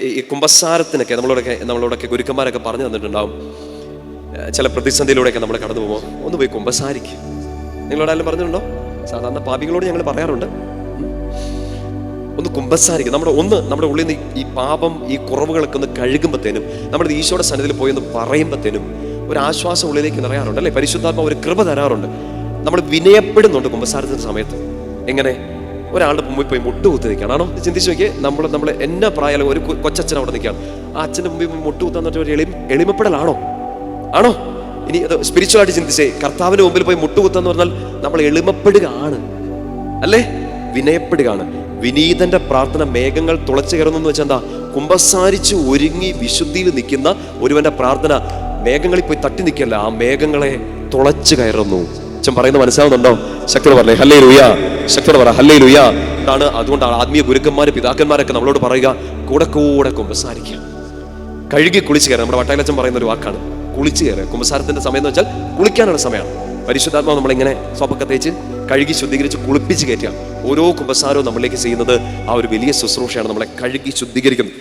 ഈ കുമ്പസാരത്തിനൊക്കെ നമ്മളോടൊക്കെ ഗുരുക്കന്മാരൊക്കെ പറഞ്ഞു തന്നിട്ടുണ്ടാവും. ചില പ്രതിസന്ധിയിലൂടെയൊക്കെ നമ്മൾ കടന്നു പോകുമ്പോൾ ഒന്ന് പോയി കുമ്പസാരിക്കും. നിങ്ങളോടായാലും പറഞ്ഞിട്ടുണ്ടോ? സാധാരണ പാപികളോട് ഞങ്ങൾ പറയാറുണ്ട്, ഒന്ന് കുമ്പസാരിക്കും. നമ്മുടെ ഉള്ളിൽ നിന്ന് ഈ പാപം, ഈ കുറവുകളൊക്കെ ഒന്ന് കഴുകുമ്പോഴത്തേനും, നമ്മുടെ ഈശോയുടെ സന്നിധിയിൽ പോയി ഒന്ന് പറയുമ്പോഴത്തേനും ഒരു ആശ്വാസം ഉള്ളിലേക്ക് നിറയാറുണ്ട് അല്ലേ? പരിശുദ്ധാത്മാവ് ഒരു കൃപ തരാറുണ്ട്. നമ്മൾ വിനയപ്പെടുന്നുണ്ട് കുമ്പസാരത്തിന്റെ സമയത്ത്. എങ്ങനെ? ഒരാളുടെ മുമ്പിൽ പോയി മുട്ടുകുത്തി നിൽക്കുകയാണ്. ആണോ? ചിന്തിച്ച് നോക്കിയേ. നമ്മൾ എന്നാ പ്രായം ഒരു കൊച്ചച്ഛൻ അവിടെ നിൽക്കുകയാണ്. ആ അച്ഛൻ്റെ മുമ്പിൽ മുട്ടുകുത്താന്ന് പറഞ്ഞ ഒരു എളിമപ്പെടലാണോ? ആണോ? ഇനി അത് സ്പിരിച്വലായിട്ട് ചിന്തിച്ചേ. കർത്താവിന് മുമ്പിൽ പോയി മുട്ടുകുത്താന്ന് പറഞ്ഞാൽ നമ്മൾ എളിമപ്പെടുകയാണ് അല്ലേ? വിനയപ്പെടുകയാണ്. വിനീതന്റെ പ്രാർത്ഥന മേഘങ്ങൾ തുളച്ചു കയറുന്നു വെച്ചാൽ എന്താ? കുമ്പസാരിച്ച് ഒരുങ്ങി വിശുദ്ധിയിൽ നിൽക്കുന്ന ഒരുവന്റെ പ്രാർത്ഥന മേഘങ്ങളിൽ പോയി തട്ടി നിൽക്കല്ല, ആ മേഘങ്ങളെ തുളച്ചു കയറുന്നു. അച്ഛൻ പറയുന്നത് മനസ്സിലാവുന്നുണ്ടോ? ശക്തിയോടെ പറഞ്ഞേ ഹല്ലേലൂയ. ശക്തിയോടെ പറ ഹല്ലേലൂയ. അതുകൊണ്ടാണ് ആത്മീയ ഗുരുക്കന്മാര്, പിതാക്കന്മാരൊക്കെ നമ്മളോട് പറയുക, കൂടെ കൂടെ കുമ്പസാരിക്കുക, കഴുകി കുളിച്ചു കയറുക. നമ്മുടെ വട്ടായിലച്ചൻ പറയുന്ന ഒരു വാക്കാണ് കുളിച്ചു കയറുക. കുമ്പസാരത്തിന്റെ സമയം എന്ന് വെച്ചാൽ കുളിക്കാനുള്ള സമയമാണ്. പരിശുദ്ധാത്മാവ് നമ്മളിങ്ങനെ സോപ്പൊക്കെ തേച്ച് കഴുകി ശുദ്ധീകരിച്ച് കുളിപ്പിച്ച് കയറ്റുക. ഓരോ കുമ്പസാരവും നമ്മളിലേക്ക് ചെയ്യുന്നത് ആ ഒരു വലിയ ശുശ്രൂഷയാണ്, നമ്മളെ കഴുകി ശുദ്ധീകരിക്കുന്നത്.